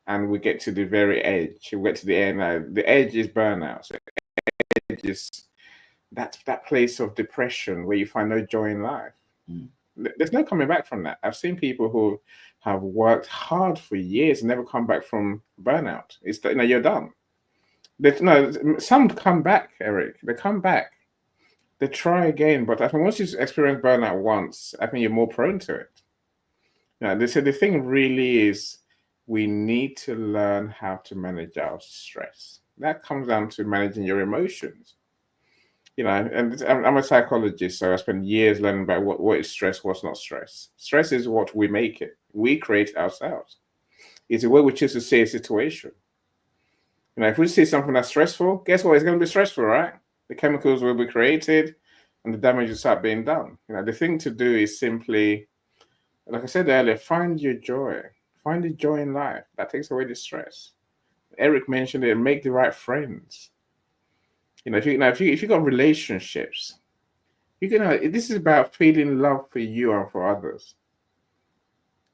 and we get to the very edge, we get to the end. The edge is burnout. So the edge is that place of depression where you find no joy in life. There's no coming back from that. I've seen people who have worked hard for years and never come back from burnout. It's you're done. Some come back, Eric. They come back. They try again, but I think once you've experienced burnout once, I think you're more prone to it. They said the thing really is we need to learn how to manage our stress. That comes down to managing your emotions. And I'm a psychologist, so I spent years learning about what is stress, what's not stress. Stress is what we make it. We create it ourselves. It's the way we choose to see a situation. If we see something that's stressful, guess what? It's going to be stressful, right? The chemicals will be created and the damage will start being done. The thing to do is simply, like I said earlier, find your joy. Find the joy in life. That takes away the stress. Eric mentioned it, make the right friends. If you got relationships, this is about feeling love for you and for others.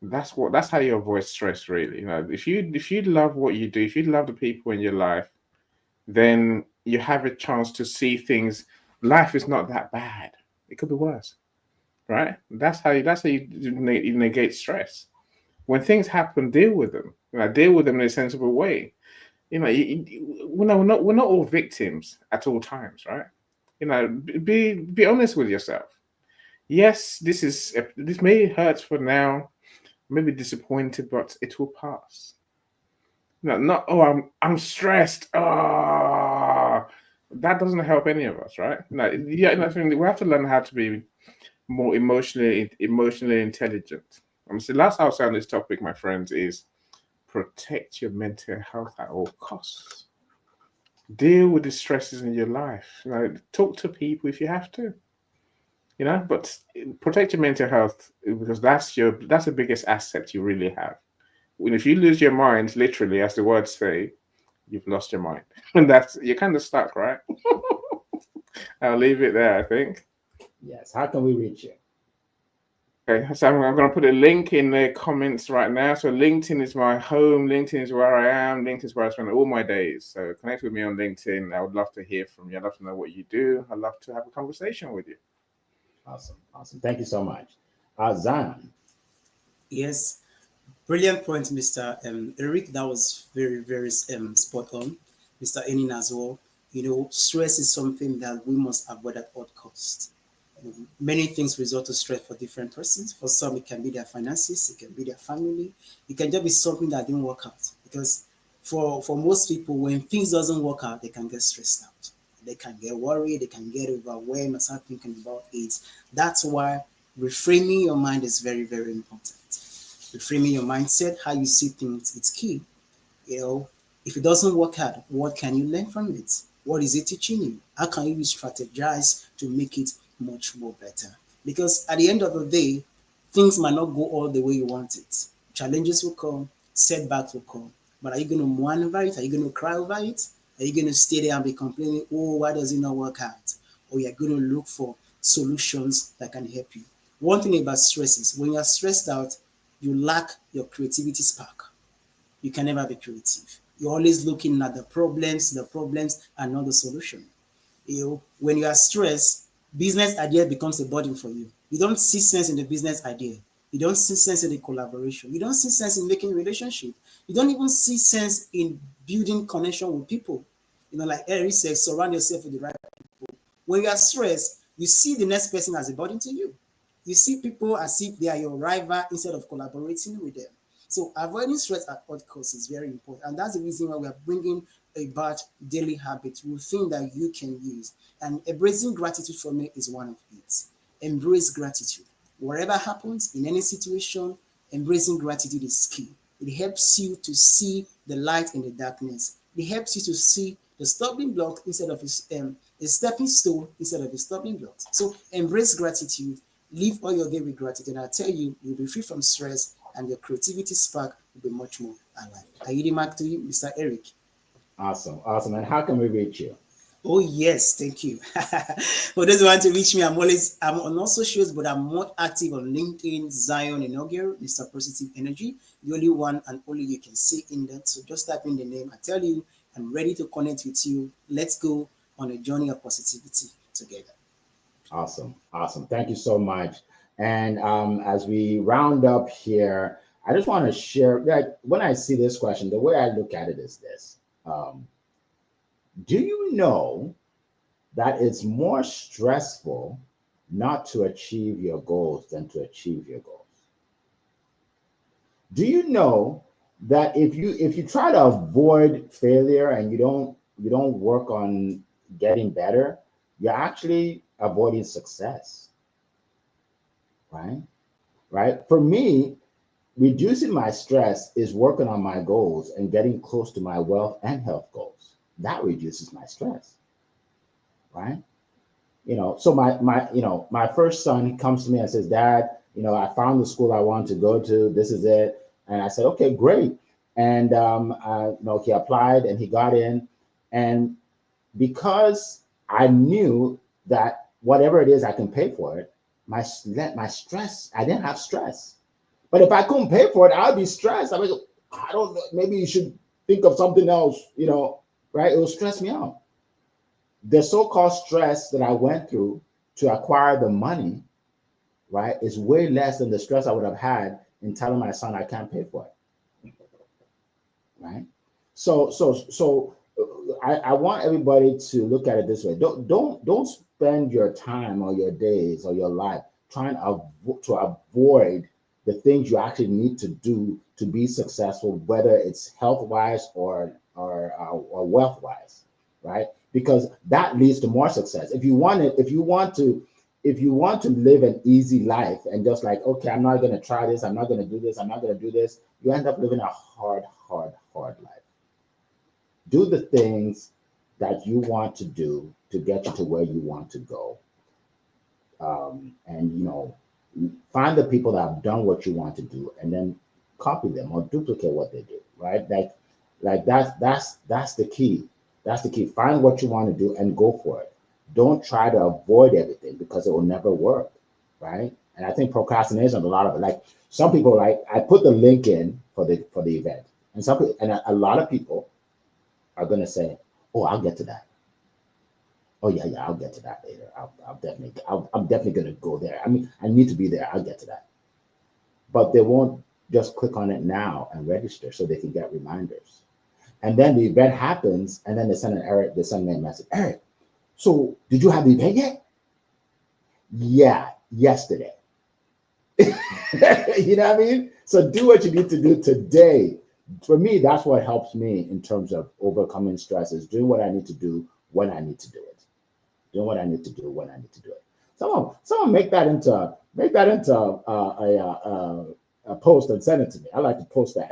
That's how you avoid stress, really. If you love what you do, if you love the people in your life, then you have a chance to see things. Life is not that bad. It could be worse, right? That's how you negate stress. When things happen, deal with them. Deal with them in a sensible way. We're not all victims at all times, right? Be honest with yourself. Yes, this may hurt for now, maybe disappointed, but it will pass. I'm stressed. That doesn't help any of us, right? We have to learn how to be more emotionally intelligent. So last I'll say on this topic, my friends, is protect your mental health at all costs. Deal with the stresses in your life. Talk to people if you have to. But protect your mental health, because that's the biggest asset you really have. If you lose your mind, literally, as the words say, you've lost your mind, and you're kind of stuck, right? I'll leave it there, I think. Yes. How can we reach you? Okay, so I'm going to put a link in the comments right now. So LinkedIn is my home. LinkedIn is where I am. LinkedIn is where I spend all my days. So connect with me on LinkedIn. I would love to hear from you. I'd love to know what you do. I'd love to have a conversation with you. Awesome. Thank you so much. Zion. Yes. Brilliant point, Mr. Eric. That was very, very spot on. Mr. Enin as well. Stress is something that we must avoid at all costs. Many things result to stress for different persons. For some, it can be their finances, it can be their family, it can just be something that didn't work out. Because for most people, when things doesn't work out, they can get stressed out. They can get worried, they can get overwhelmed and start thinking about it. That's why reframing your mind is very, very important. Reframing your mindset, how you see things, it's key. you know, if it doesn't work out, what can you learn from it? What is it teaching you? How can you strategize to make it much more better? Because at the end of the day, things might not go all the way you want it. Challenges will come, setbacks will come. But are you going to mourn over it? Are you going to cry over it? Are you going to stay there and be complaining, oh, why does it not work out? Or you're going to look for solutions that can help you. One thing about stress is when you're stressed out, you lack your creativity spark. You can never be creative. You're always looking at the problems are not the solution. When you are stressed, business idea becomes a burden for you. You don't see sense in the business idea. You don't see sense in the collaboration. You don't see sense in making relationship. You don't even see sense in building connection with people. Like Eric says, surround yourself with the right people. When you are stressed, you see the next person as a burden to you. You see people as if they are your rival instead of collaborating with them. So avoiding stress at all costs is very important. And that's the reason why we are bringing about daily habits, routine that you can use. And embracing gratitude for me is one of it. Embrace gratitude. Whatever happens in any situation, embracing gratitude is key. It helps you to see the light in the darkness. It helps you to see the stumbling block instead of a stepping stone instead of a stumbling block. So embrace gratitude. Live all your day with gratitude. And I tell you, you'll be free from stress and your creativity spark will be much more alive. I yield it back to you, Mr. Eric. Awesome, awesome. And how can we reach you? Oh yes, thank you. For those who want to reach me, I'm on all socials, but I'm more active on LinkedIn, Zion Inaugural, Mr. Positive Energy, the only one and only you can see in that. So just type in the name. I tell you, I'm ready to connect with you. Let's go on a journey of positivity together. Awesome, awesome. Thank you so much. And as we round up here, I just want to share that when I see this question, the way I look at it is this. Do you know that it's more stressful not to achieve your goals than to achieve your goals? Do you know that if you try to avoid failure and you don't work on getting better, you're actually avoiding success, right? Right? For me, reducing my stress is working on my goals and getting close to my wealth and health goals. That reduces my stress, right? So my first son comes to me and says, Dad, I found the school I want to go to. This is it. And I said, okay, great. And he applied and he got in. And because I knew that whatever it is, I can pay for it, my stress, I didn't have stress. But if I couldn't pay for it, I'd be stressed. I don't know, maybe you should think of something else, right? It will stress me out. The so-called stress that I went through to acquire the money, right, is way less than the stress I would have had in telling my son I can't pay for it, right? So I want everybody to look at it this way. Don't spend your time or your days or your life trying to avoid the things you actually need to do to be successful, whether it's health wise or wealth wise, right? Because that leads to more success. If you want to live an easy life and just like, okay, I'm not going to try this, I'm not going to do this, I'm not going to do this, you end up living a hard life. Do the things that you want to do to get you to where you want to go. And find the people that have done what you want to do and then copy them or duplicate what they do, right? Like that's the key. That's the key. Find what you want to do and go for it. Don't try to avoid everything because it will never work, right? And I think procrastination is a lot of it. Like some people, like I put the link in for the event, and some people, and a lot of people are going to say, "Oh, I'll get to that. Oh yeah, I'll get to that later. I'm definitely going to go there. I mean, I need to be there. I'll get to that." But they won't just click on it now and register so they can get reminders. And then the event happens, and then they send me a message. Eric, so did you have the event yet? Yeah, yesterday. You know what I mean? So do what you need to do today. For me, that's what helps me in terms of overcoming stress, is doing what I need to do when I need to do it. Doing what I need to do when I need to do it. Someone make that into a post and send it to me. I like to post that.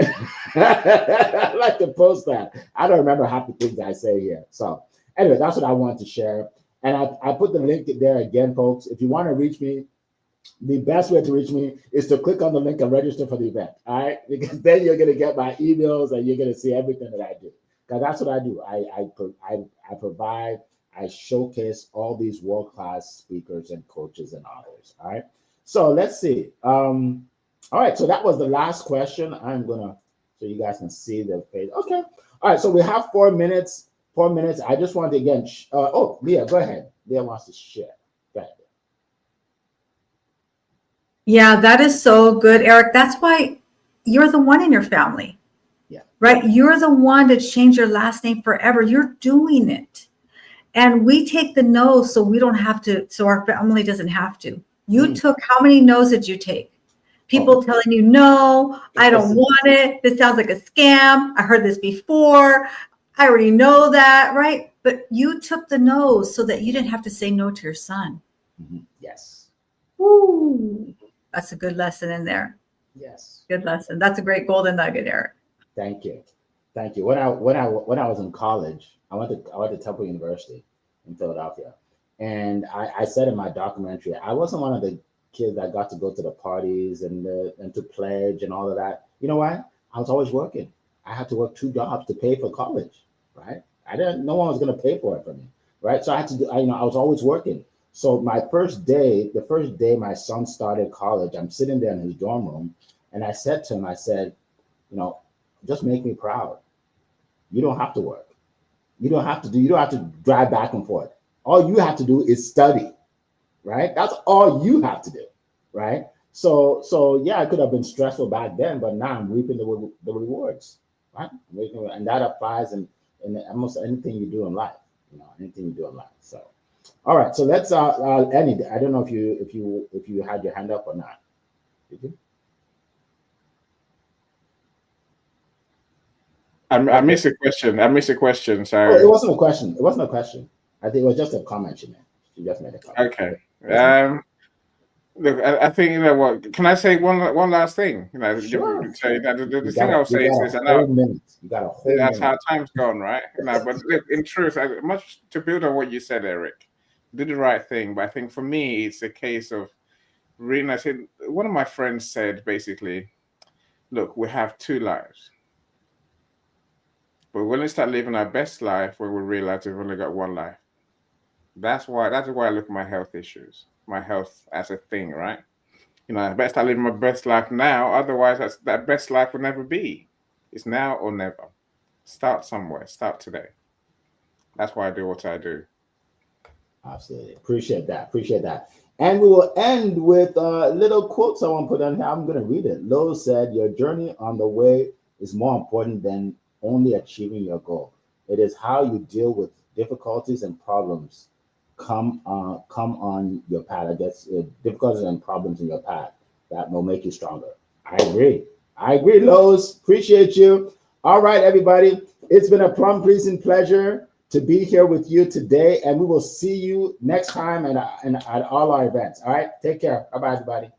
I like to post that. I don't remember half the things I say here. So anyway, that's what I wanted to share. And I put the link there again, folks. If you want to reach me, the best way to reach me is to click on the link and register for the event. All right, because then you're going to get my emails and you're going to see everything that I do. Because that's what I do. I provide, I showcase all these world-class speakers and coaches and authors. All right. So let's see. All right. So that was the last question. I'm gonna, so you guys can see the page. Okay. All right. So we have 4 minutes. 4 minutes. I just want to again. Oh, Leah, go ahead. Leah wants to share. Go ahead. Yeah, that is so good, Eric. That's why you're the one in your family. Yeah. Right? You're the one to change your last name forever. You're doing it. And we take the no's so we don't have to, so our family doesn't have to. You took, how many no's did you take? People telling you, no, I don't want it. This sounds like a scam. I heard this before. I already know that, right? But you took the no's so that you didn't have to say no to your son. Yes. Woo. That's a good lesson in there. Yes. Good lesson. That's a great golden nugget, Eric. Thank you. Thank you. When I was in college, I went to Temple University in Philadelphia. And I said in my documentary, I wasn't one of the kids that got to go to the parties and to pledge and all of that. You know why? I was always working. I had to work 2 jobs to pay for college, right? No one was going to pay for it for me, right? So I had to do, I was always working. So the first day my son started college, I'm sitting there in his dorm room, and I said to him, I said, just make me proud. You don't have to work. You don't have to drive back and forth. All you have to do is study, right? That's all you have to do, right? So yeah, it could have been stressful back then, but now I'm reaping the rewards, right? And that applies in almost anything you do in life, anything you do in life. So, all right. So let's Annie, I don't know if you had your hand up or not. Did you? I missed a question. So it wasn't a question. It wasn't a question. I think it was just a comment she made. She just made a comment. Okay. Look, I think, you know what? Can I say one last thing? Sure. Say that the thing I'll say is this. I know you got a whole that's minute. how time's gone, right? But look, in truth, much to build on what you said, Eric, did the right thing. But I think for me, it's a case of really. I said one of my friends said basically, look, we have 2 lives. But when we start living our best life, we will realize we've only got 1 life. That's why I look at my health issues, my health as a thing, right? I better start living my best life now. Otherwise, that best life will never be. It's now or never. Start somewhere. Start today. That's why I do what I do. Absolutely. Appreciate that. And we will end with a little quote someone put on here. I'm going to read it. Lowe said, "Your journey on the way is more important than only achieving your goal. It is how you deal with difficulties and problems come on your path. I guess difficulties and problems in your path that will make you stronger." I agree, Lowe's. Appreciate you. All right, everybody. It's been a plum-pleasing pleasure to be here with you today, and we will see you next time and at all our events. All right, take care. Bye-bye, everybody.